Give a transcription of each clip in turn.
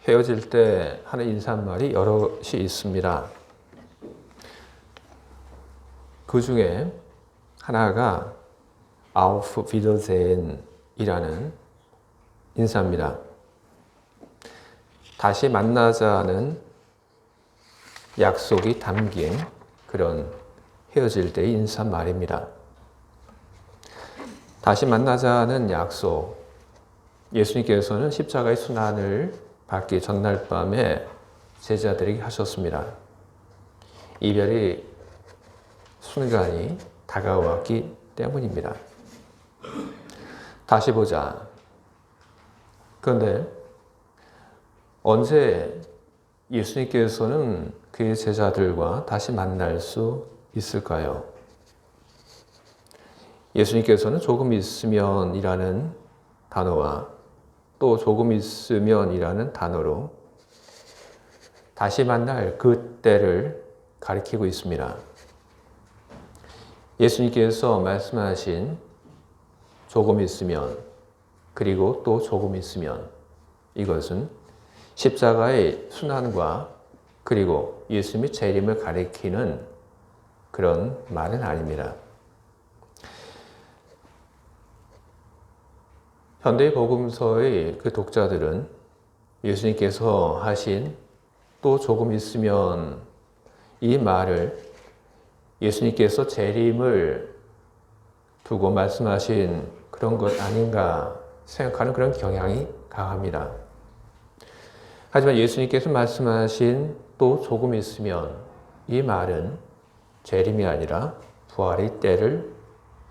헤어질 때 하는 인사말이 여럿이 있습니다. 그 중에 하나가 Auf Wiedersehen이라는 인사입니다. 다시 만나자는 약속이 담긴 그런 헤어질 때의 인사말입니다. 다시 만나자는 약속, 예수님께서는 십자가의 순환을 받기 전날 밤에 제자들에게 하셨습니다. 이별의 순간이 다가왔기 때문입니다. 다시 보자. 그런데 언제 예수님께서는 그의 제자들과 다시 만날 수 있을까요? 예수님께서는 조금 있으면이라는 단어와 또 조금 있으면이라는 단어로 다시 만날 그때를 가리키고 있습니다. 예수님께서 말씀하신 조금 있으면 그리고 또 조금 있으면 이것은 십자가의 순환과 그리고 예수님의 재림을 가리키는 그런 말은 아닙니다. 현대 복음서의 그 독자들은 예수님께서 하신 또 조금 있으면 이 말을 예수님께서 재림을 두고 말씀하신 그런 것 아닌가 생각하는 그런 경향이 강합니다. 하지만 예수님께서 말씀하신 또 조금 있으면 이 말은 재림이 아니라 부활의 때를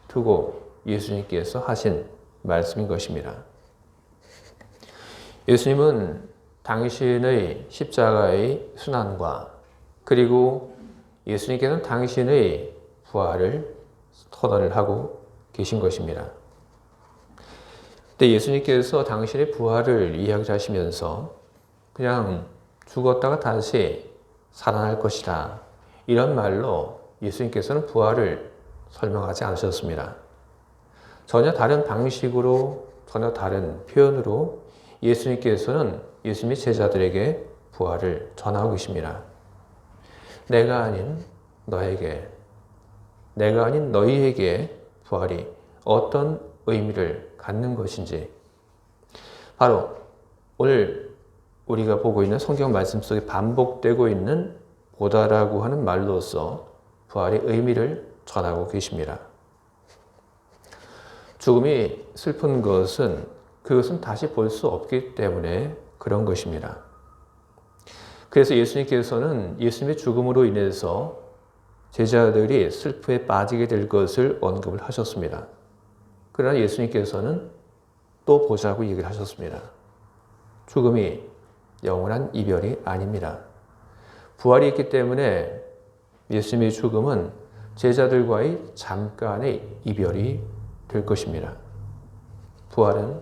두고 예수님께서 하신 말씀인 것입니다. 예수님은 당신의 십자가의 순환과 그리고 예수님께서는 당신의 부활을 선언을 하고 계신 것입니다. 근데 예수님께서 당신의 부활을 이야기하시면서 그냥 죽었다가 다시 살아날 것이다. 이런 말로 예수님께서는 부활을 설명하지 않으셨습니다. 전혀 다른 방식으로, 전혀 다른 표현으로 예수님께서는 예수님의 제자들에게 부활을 전하고 계십니다. 내가 아닌 너에게, 내가 아닌 너희에게 부활이 어떤 의미를 갖는 것인지 바로 오늘 우리가 보고 있는 성경 말씀 속에 반복되고 있는 보다라고 하는 말로서 부활의 의미를 전하고 계십니다. 죽음이 슬픈 것은 그것은 다시 볼 수 없기 때문에 그런 것입니다. 그래서 예수님께서는 예수님의 죽음으로 인해서 제자들이 슬픔에 빠지게 될 것을 언급을 하셨습니다. 그러나 예수님께서는 또 보자고 얘기를 하셨습니다. 죽음이 영원한 이별이 아닙니다. 부활이 있기 때문에 예수님의 죽음은 제자들과의 잠깐의 이별이 될 것입니다. 부활은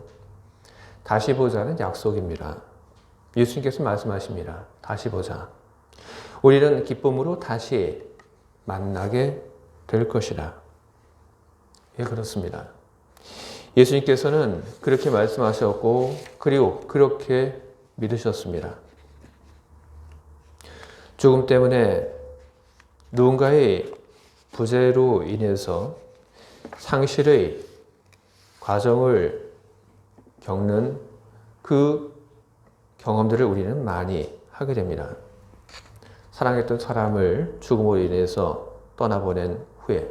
다시 보자는 약속입니다. 예수님께서 말씀하십니다. 다시 보자. 우리는 기쁨으로 다시 만나게 될 것이다. 예, 그렇습니다. 예수님께서는 그렇게 말씀하셨고 그리고 그렇게 믿으셨습니다. 죽음 때문에 누군가의 부재로 인해서 상실의 과정을 겪는 그 경험들을 우리는 많이 하게 됩니다. 사랑했던 사람을 죽음으로 인해서 떠나보낸 후에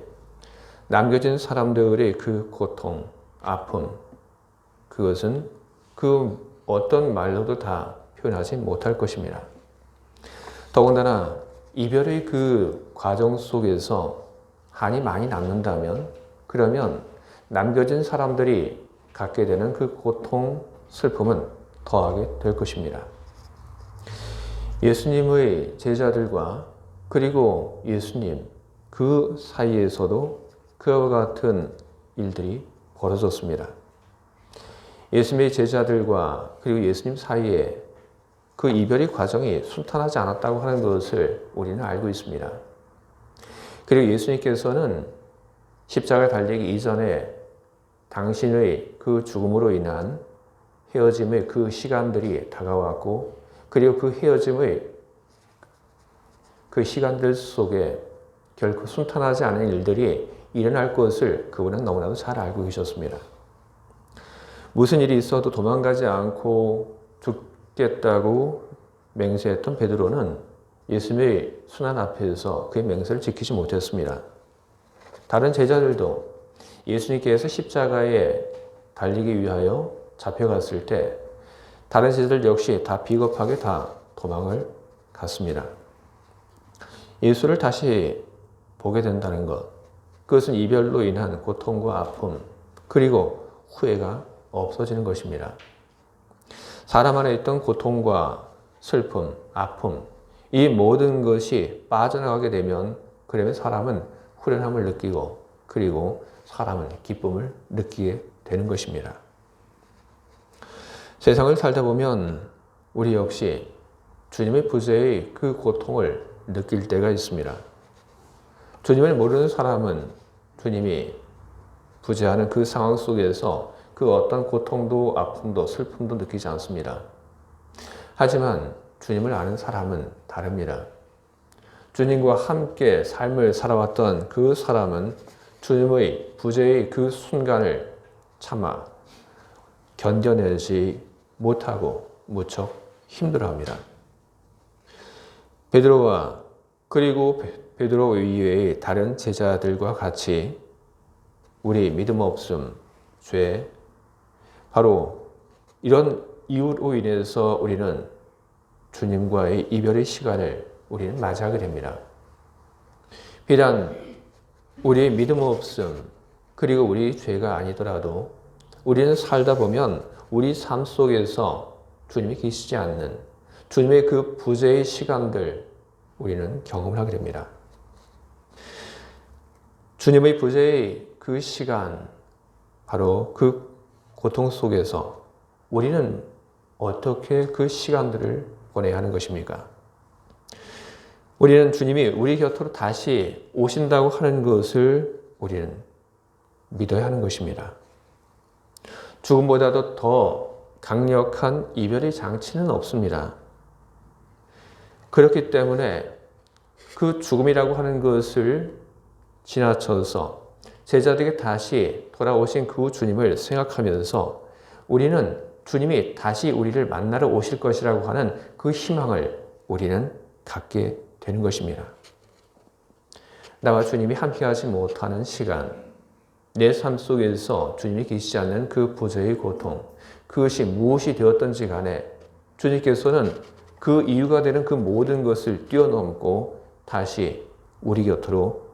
남겨진 사람들의 그 고통, 아픔, 그것은 그 어떤 말로도 다 표현하지 못할 것입니다. 더군다나 이별의 그 과정 속에서 한이 많이 남는다면 그러면 남겨진 사람들이 갖게 되는 그 고통, 슬픔은 더하게 될 것입니다. 예수님의 제자들과 그리고 예수님 그 사이에서도 그와 같은 일들이 벌어졌습니다. 예수님의 제자들과 그리고 예수님 사이에 그 이별의 과정이 순탄하지 않았다고 하는 것을 우리는 알고 있습니다. 그리고 예수님께서는 십자가에 달리기 이전에 당신의 그 죽음으로 인한 헤어짐의 그 시간들이 다가왔고 그리고 그 헤어짐의 그 시간들 속에 결코 순탄하지 않은 일들이 일어날 것을 그분은 너무나도 잘 알고 계셨습니다. 무슨 일이 있어도 도망가지 않고 죽겠다고 맹세했던 베드로는 예수님의 순환 앞에서 그의 맹세를 지키지 못했습니다. 다른 제자들도 예수님께서 십자가에 달리기 위하여 잡혀갔을 때 다른 제자들 역시 다 비겁하게 다 도망을 갔습니다. 예수를 다시 보게 된다는 것, 그것은 이별로 인한 고통과 아픔, 그리고 후회가 없어지는 것입니다. 사람 안에 있던 고통과 슬픔, 아픔, 이 모든 것이 빠져나가게 되면 그러면 사람은 후련함을 느끼고 그리고 사람은 기쁨을 느끼게 되는 것입니다. 세상을 살다 보면 우리 역시 주님의 부재의 그 고통을 느낄 때가 있습니다. 주님을 모르는 사람은 주님이 부재하는 그 상황 속에서 그 어떤 고통도 아픔도 슬픔도 느끼지 않습니다. 하지만 주님을 아는 사람은 다릅니다. 주님과 함께 삶을 살아왔던 그 사람은 주님의 부재의 그 순간을 참아 견뎌내지 못하고 무척 힘들어합니다. 베드로와 그리고 베드로 이외의 다른 제자들과 같이 우리 믿음 없음, 죄, 바로 이런 이유로 인해서 우리는 주님과의 이별의 시간을 우리는 맞이하게 됩니다. 비단 우리의 믿음 없음, 그리고 우리 죄가 아니더라도 우리는 살다 보면 우리 삶 속에서 주님이 계시지 않는 주님의 그 부재의 시간들 우리는 경험을 하게 됩니다. 주님의 부재의 그 시간, 바로 그 고통 속에서 우리는 어떻게 그 시간들을 보내야 하는 것입니까? 우리는 주님이 우리 곁으로 다시 오신다고 하는 것을 우리는 믿어야 하는 것입니다. 죽음보다도 더 강력한 이별의 장치는 없습니다. 그렇기 때문에 그 죽음이라고 하는 것을 지나쳐서 제자들에게 다시 돌아오신 그 주님을 생각하면서 우리는 주님이 다시 우리를 만나러 오실 것이라고 하는 그 희망을 우리는 갖게 되는 것입니다. 나와 주님이 함께하지 못하는 시간, 내 삶 속에서 주님이 계시지 않는 그 부재의 고통, 그것이 무엇이 되었던지 간에 주님께서는 그 이유가 되는 그 모든 것을 뛰어넘고 다시 우리 곁으로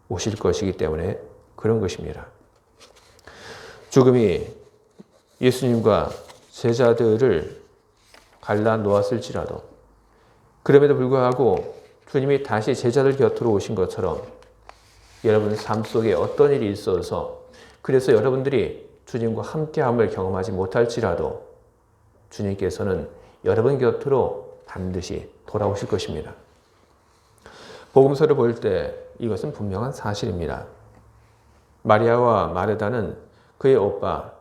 오실 것이기 때문에 그런 것입니다. 죽음이 예수님과 제자들을 갈라 놓았을지라도 그럼에도 불구하고 주님이 다시 제자들 곁으로 오신 것처럼 여러분 삶 속에 어떤 일이 있어서 그래서 여러분들이 주님과 함께함을 경험하지 못할지라도 주님께서는 여러분 곁으로 반드시 돌아오실 것입니다. 복음서를 볼 때 이것은 분명한 사실입니다. 마리아와 마르다는 그의 오빠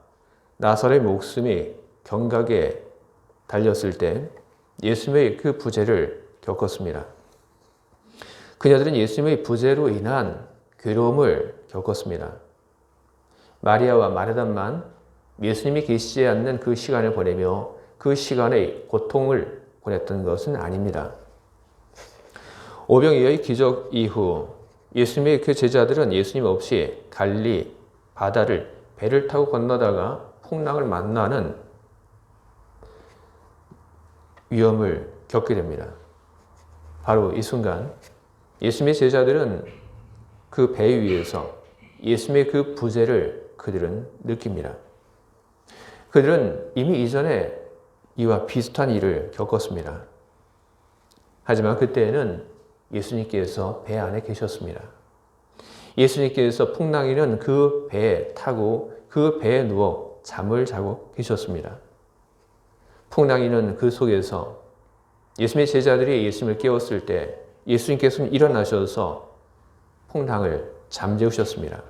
나사로의 목숨이 경각에 달렸을 때 예수님의 그 부재를 겪었습니다. 그녀들은 예수님의 부재로 인한 괴로움을 겪었습니다. 마리아와 마르다만 예수님이 계시지 않는 그 시간을 보내며 그 시간의 고통을 보냈던 것은 아닙니다. 오병이어의 기적 이후 예수님의 그 제자들은 예수님 없이 갈릴리 바다를 배를 타고 건너다가 풍랑을 만나는 위험을 겪게 됩니다. 바로 이 순간 예수님의 제자들은 그 배 위에서 예수님의 그 부재를 그들은 느낍니다. 그들은 이미 이전에 이와 비슷한 일을 겪었습니다. 하지만 그때에는 예수님께서 배 안에 계셨습니다. 예수님께서 풍랑이는 그 배에 타고 그 배에 누워 잠을 자고 계셨습니다. 풍랑이는 그 속에서 예수님의 제자들이 예수님을 깨웠을 때 예수님께서는 일어나셔서 풍랑을 잠재우셨습니다.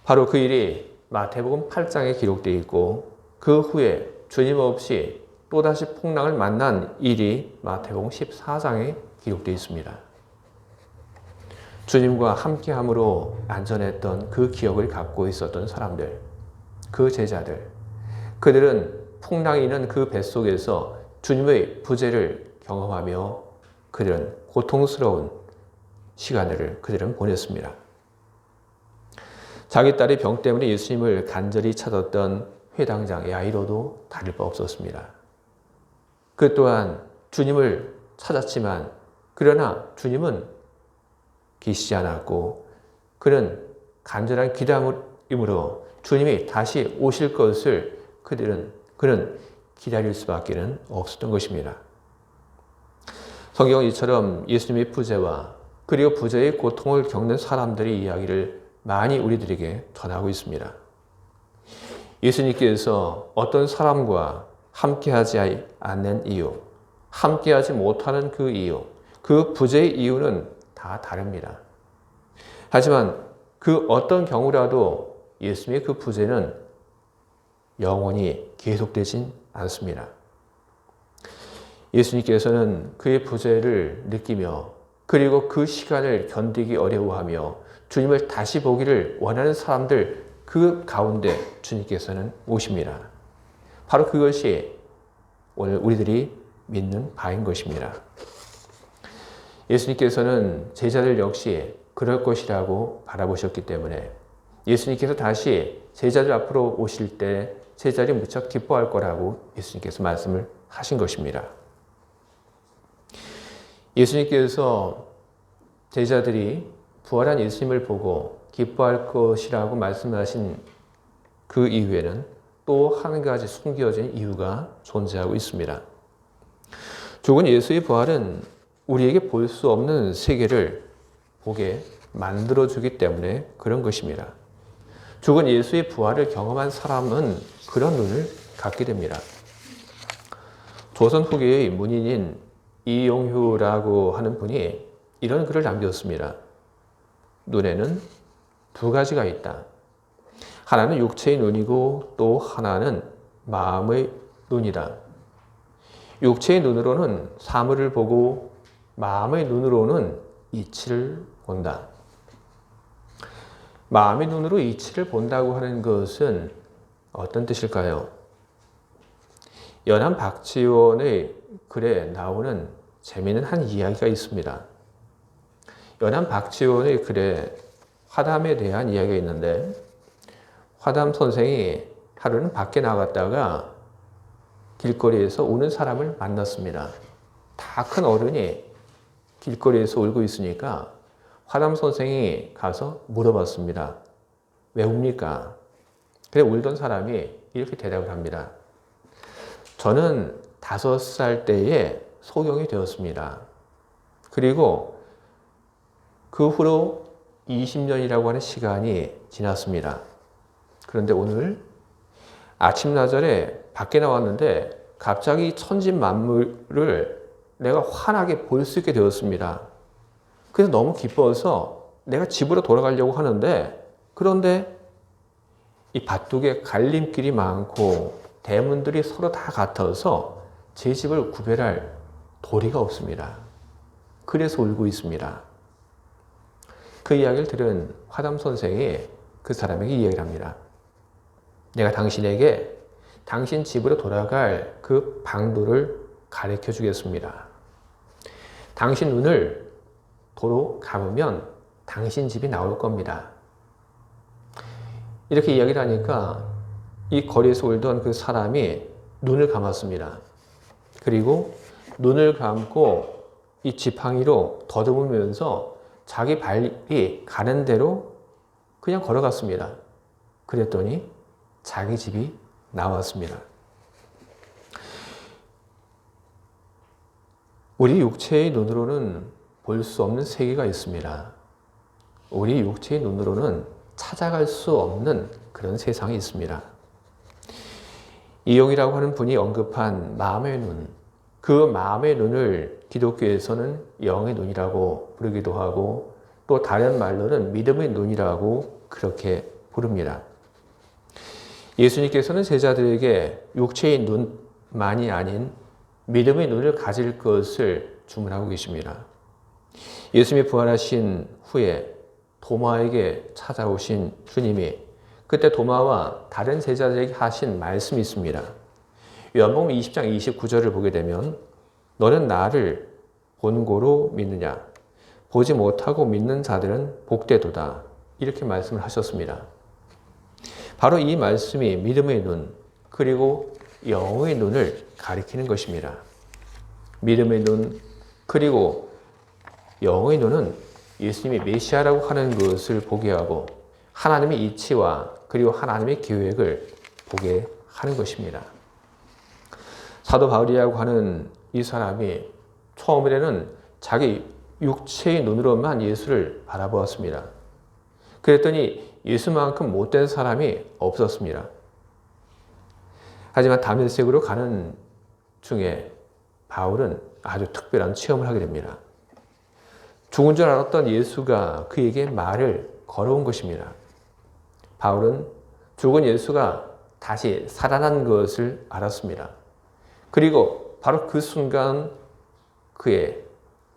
바로 그 일이 마태복음 8장에 기록되어 있고 그 후에 주님 없이 또다시 풍랑을 만난 일이 마태복음 14장에 기록되어 있습니다. 주님과 함께함으로 안전했던 그 기억을 갖고 있었던 사람들, 그 제자들, 그들은 풍랑이 있는 그 뱃속에서 주님의 부재를 경험하며 그들은 고통스러운 시간을 그들은 보냈습니다. 자기 딸의 병 때문에 예수님을 간절히 찾았던 회당장 야이로도 다를 바 없었습니다. 그 또한 주님을 찾았지만 그러나 주님은 계시지 않았고 그는 간절한 기다림으로 주님이 다시 오실 것을 그는 기다릴 수밖에 없었던 것입니다. 성경은 이처럼 예수님의 부재와 그리고 부재의 고통을 겪는 사람들의 이야기를 많이 우리들에게 전하고 있습니다. 예수님께서 어떤 사람과 함께하지 않는 이유, 함께하지 못하는 그 이유, 그 부재의 이유는 다 다릅니다. 하지만 그 어떤 경우라도 예수님의 그 부재는 영원히 계속되진 않습니다. 예수님께서는 그의 부재를 느끼며 그리고 그 시간을 견디기 어려워하며 주님을 다시 보기를 원하는 사람들 그 가운데 주님께서는 오십니다. 바로 그것이 오늘 우리들이 믿는 바인 것입니다. 예수님께서는 제자들 역시 그럴 것이라고 바라보셨기 때문에 예수님께서 다시 제자들 앞으로 오실 때 제자들이 무척 기뻐할 거라고 예수님께서 말씀을 하신 것입니다. 예수님께서 제자들이 부활한 예수님을 보고 기뻐할 것이라고 말씀하신 그 이후에는 또 한 가지 숨겨진 이유가 존재하고 있습니다. 죽은 예수의 부활은 우리에게 볼 수 없는 세계를 보게 만들어주기 때문에 그런 것입니다. 죽은 예수의 부활을 경험한 사람은 그런 눈을 갖게 됩니다. 조선 후기의 문인인 이용휴라고 하는 분이 이런 글을 남겼습니다. 눈에는 두 가지가 있다. 하나는 육체의 눈이고 또 하나는 마음의 눈이다. 육체의 눈으로는 사물을 보고 마음의 눈으로는 이치를 본다. 마음의 눈으로 이치를 본다고 하는 것은 어떤 뜻일까요? 연암 박지원의 글에 나오는 재미있는 한 이야기가 있습니다. 연암 박지원의 글에 화담에 대한 이야기가 있는데 화담 선생이 하루는 밖에 나갔다가 길거리에서 우는 사람을 만났습니다. 다 큰 어른이 길거리에서 울고 있으니까 화담 선생이 가서 물어봤습니다. 왜 웁니까? 그래 울던 사람이 이렇게 대답을 합니다. 저는 5살 때에 소경이 되었습니다. 그리고 그 후로 20년이라고 하는 시간이 지났습니다. 그런데 오늘 아침나절에 밖에 나왔는데 갑자기 천진만물을 내가 환하게 볼 수 있게 되었습니다. 그래서 너무 기뻐서 내가 집으로 돌아가려고 하는데 그런데 이 밭둑에 갈림길이 많고 대문들이 서로 다 같아서 제 집을 구별할 도리가 없습니다. 그래서 울고 있습니다. 그 이야기를 들은 화담 선생이 그 사람에게 이야기를 합니다. 내가 당신에게 당신 집으로 돌아갈 그 방도를 가르쳐 주겠습니다. 당신 눈을 도로 감으면 당신 집이 나올 겁니다. 이렇게 이야기를 하니까 이 거리에서 울던 그 사람이 눈을 감았습니다. 그리고 눈을 감고 이 지팡이로 더듬으면서 자기 발이 가는 대로 그냥 걸어갔습니다. 그랬더니 자기 집이 나왔습니다. 우리 육체의 눈으로는 볼 수 없는 세계가 있습니다. 우리 육체의 눈으로는 찾아갈 수 없는 그런 세상이 있습니다. 이용이라고 하는 분이 언급한 마음의 눈, 그 마음의 눈을 기독교에서는 영의 눈이라고 부르기도 하고 또 다른 말로는 믿음의 눈이라고 그렇게 부릅니다. 예수님께서는 제자들에게 육체의 눈 만이 아닌 믿음의 눈을 가질 것을 주문하고 계십니다. 예수님이 부활하신 후에 도마에게 찾아오신 주님이 그때 도마와 다른 제자들에게 하신 말씀이 있습니다. 요한복음 20장 29절을 보게 되면 너는 나를 본고로 믿느냐? 보지 못하고 믿는 자들은 복되도다. 이렇게 말씀을 하셨습니다. 바로 이 말씀이 믿음의 눈, 그리고 영의 눈을 가리키는 것입니다. 믿음의 눈, 그리고 영의 눈은 예수님이 메시아라고 하는 것을 보게 하고 하나님의 이치와 그리고 하나님의 계획을 보게 하는 것입니다. 사도 바울이라고 하는 이 사람이 처음에는 자기 육체의 눈으로만 예수를 바라보았습니다. 그랬더니 예수만큼 못된 사람이 없었습니다. 하지만 다메섹으로 가는 중에 바울은 아주 특별한 체험을 하게 됩니다. 죽은 줄 알았던 예수가 그에게 말을 걸어온 것입니다. 바울은 죽은 예수가 다시 살아난 것을 알았습니다. 그리고 바로 그 순간 그의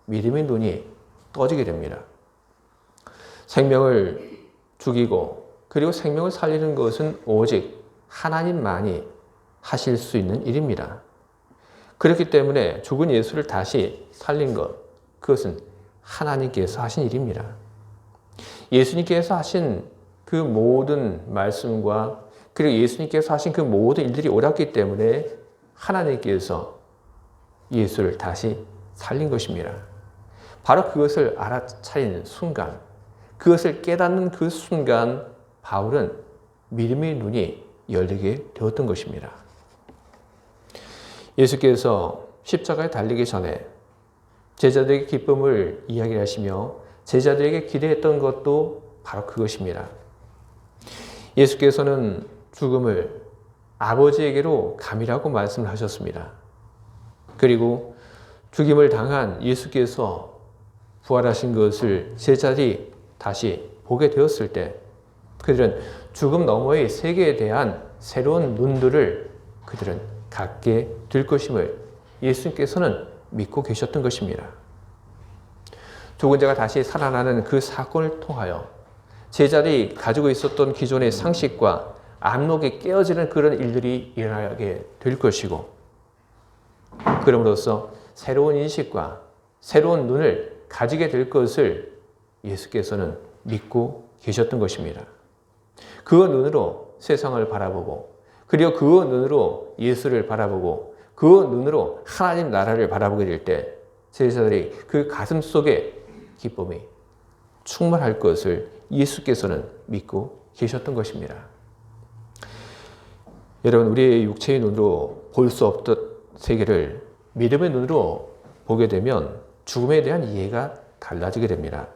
믿음의 눈이 떠지게 됩니다. 생명을 죽이고 그리고 생명을 살리는 것은 오직 하나님만이 하실 수 있는 일입니다. 그렇기 때문에 죽은 예수를 다시 살린 것, 그것은 하나님께서 하신 일입니다. 예수님께서 하신 그 모든 말씀과 그리고 예수님께서 하신 그 모든 일들이 옳았기 때문에 하나님께서 예수를 다시 살린 것입니다. 바로 그것을 알아차리는 순간, 그것을 깨닫는 그 순간 바울은 믿음의 눈이 열리게 되었던 것입니다. 예수께서 십자가에 달리기 전에 제자들에게 기쁨을 이야기하시며 제자들에게 기대했던 것도 바로 그것입니다. 예수께서는 죽음을 아버지에게로 감이라고 말씀을 하셨습니다. 그리고 죽임을 당한 예수께서 부활하신 것을 제자들이 다시 보게 되었을 때 그들은 죽음 너머의 세계에 대한 새로운 눈들을 그들은 갖게 될 것임을 예수님께서는 믿고 계셨던 것입니다. 죽은 자가 다시 살아나는 그 사건을 통하여 제자들이 가지고 있었던 기존의 상식과 암록이 깨어지는 그런 일들이 일어나게 될 것이고 그럼으로써 새로운 인식과 새로운 눈을 가지게 될 것을 예수께서는 믿고 계셨던 것입니다. 그 눈으로 세상을 바라보고 그리고 그 눈으로 예수를 바라보고 그 눈으로 하나님 나라를 바라보게 될 때 제자들이 그 가슴 속에 기쁨이 충만할 것을 예수께서는 믿고 계셨던 것입니다. 여러분, 우리의 육체의 눈으로 볼 수 없던 세계를 믿음의 눈으로 보게 되면 죽음에 대한 이해가 달라지게 됩니다.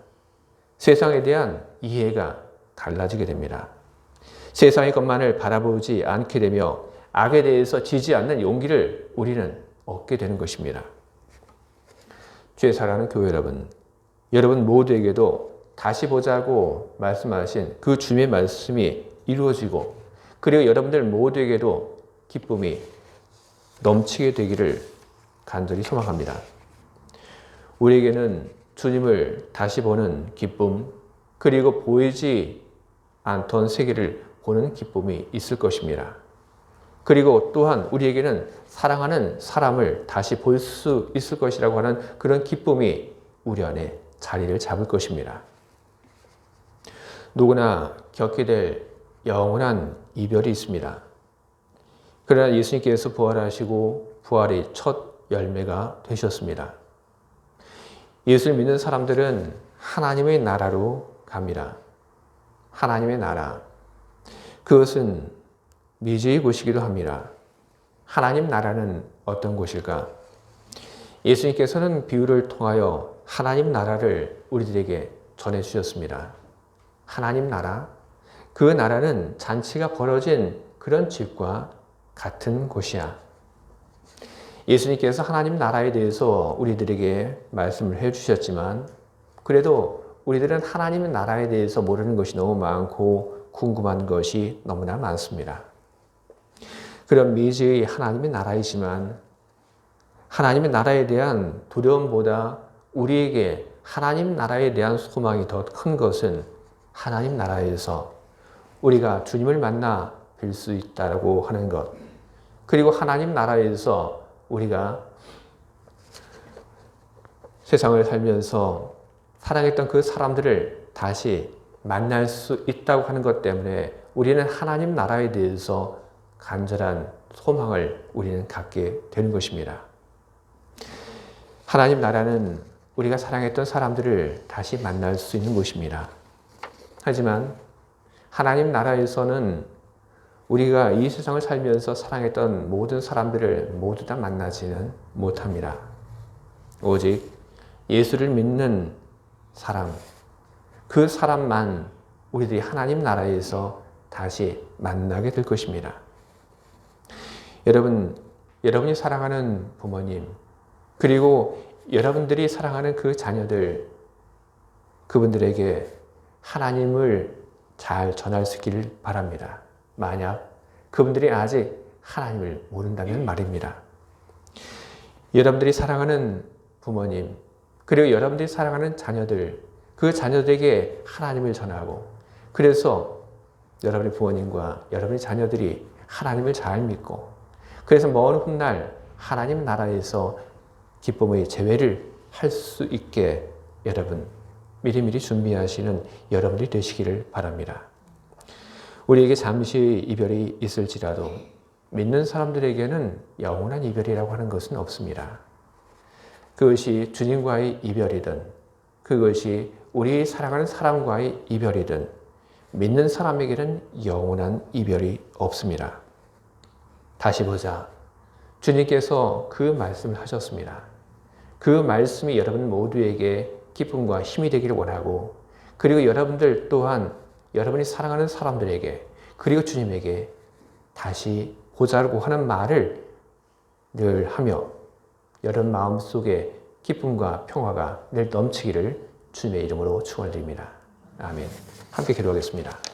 세상에 대한 이해가 달라지게 됩니다. 세상의 것만을 바라보지 않게 되며 악에 대해서 지지 않는 용기를 우리는 얻게 되는 것입니다. 주의 사랑하는 교회 여러분, 여러분 모두에게도 다시 보자고 말씀하신 그 주님의 말씀이 이루어지고 그리고 여러분들 모두에게도 기쁨이 넘치게 되기를 간절히 소망합니다. 우리에게는 주님을 다시 보는 기쁨, 그리고 보이지 않던 세계를 보는 기쁨이 있을 것입니다. 그리고 또한 우리에게는 사랑하는 사람을 다시 볼 수 있을 것이라고 하는 그런 기쁨이 우리 안에 자리를 잡을 것입니다. 누구나 겪게 될 영원한 이별이 있습니다. 그러나 예수님께서 부활하시고 부활의 첫 열매가 되셨습니다. 예수를 믿는 사람들은 하나님의 나라로 갑니다. 하나님의 나라. 그것은 미지의 곳이기도 합니다. 하나님 나라는 어떤 곳일까? 예수님께서는 비유를 통하여 하나님 나라를 우리들에게 전해주셨습니다. 하나님 나라, 그 나라는 잔치가 벌어진 그런 집과 같은 곳이야. 예수님께서 하나님 나라에 대해서 우리들에게 말씀을 해주셨지만 그래도 우리들은 하나님 나라에 대해서 모르는 것이 너무 많고 궁금한 것이 너무나 많습니다. 그런 미지의 하나님의 나라이지만 하나님의 나라에 대한 두려움보다 우리에게 하나님 나라에 대한 소망이 더 큰 것은 하나님 나라에서 우리가 주님을 만나 뵐 수 있다고 하는 것, 그리고 하나님 나라에서 우리가 세상을 살면서 사랑했던 그 사람들을 다시 만날 수 있다고 하는 것 때문에 우리는 하나님 나라에 대해서 간절한 소망을 우리는 갖게 되는 것입니다. 하나님 나라는 우리가 사랑했던 사람들을 다시 만날 수 있는 곳입니다. 하지만 하나님 나라에서는 우리가 이 세상을 살면서 사랑했던 모든 사람들을 모두 다 만나지는 못합니다. 오직 예수를 믿는 사람, 그 사람만 우리들이 하나님 나라에서 다시 만나게 될 것입니다. 여러분이 사랑하는 부모님, 그리고 여러분들이 사랑하는 그 자녀들, 그분들에게 하나님을 잘 전할 수 있기를 바랍니다. 만약 그분들이 아직 하나님을 모른다면 말입니다. 여러분들이 사랑하는 부모님, 그리고 여러분들이 사랑하는 자녀들, 그 자녀들에게 하나님을 전하고, 그래서 여러분의 부모님과 여러분의 자녀들이 하나님을 잘 믿고, 그래서 먼 훗날 하나님 나라에서 기쁨의 재회를 할 수 있게 여러분 미리미리 준비하시는 여러분이 되시기를 바랍니다. 우리에게 잠시 이별이 있을지라도 믿는 사람들에게는 영원한 이별이라고 하는 것은 없습니다. 그것이 주님과의 이별이든 그것이 우리 사랑하는 사람과의 이별이든 믿는 사람에게는 영원한 이별이 없습니다. 다시 보자. 주님께서 그 말씀을 하셨습니다. 그 말씀이 여러분 모두에게 기쁨과 힘이 되기를 원하고, 그리고 여러분들 또한 여러분이 사랑하는 사람들에게, 그리고 주님에게 다시 보자고 하는 말을 늘 하며 여러분 마음속에 기쁨과 평화가 늘 넘치기를 주님의 이름으로 축원드립니다. 아멘. 함께 기도하겠습니다.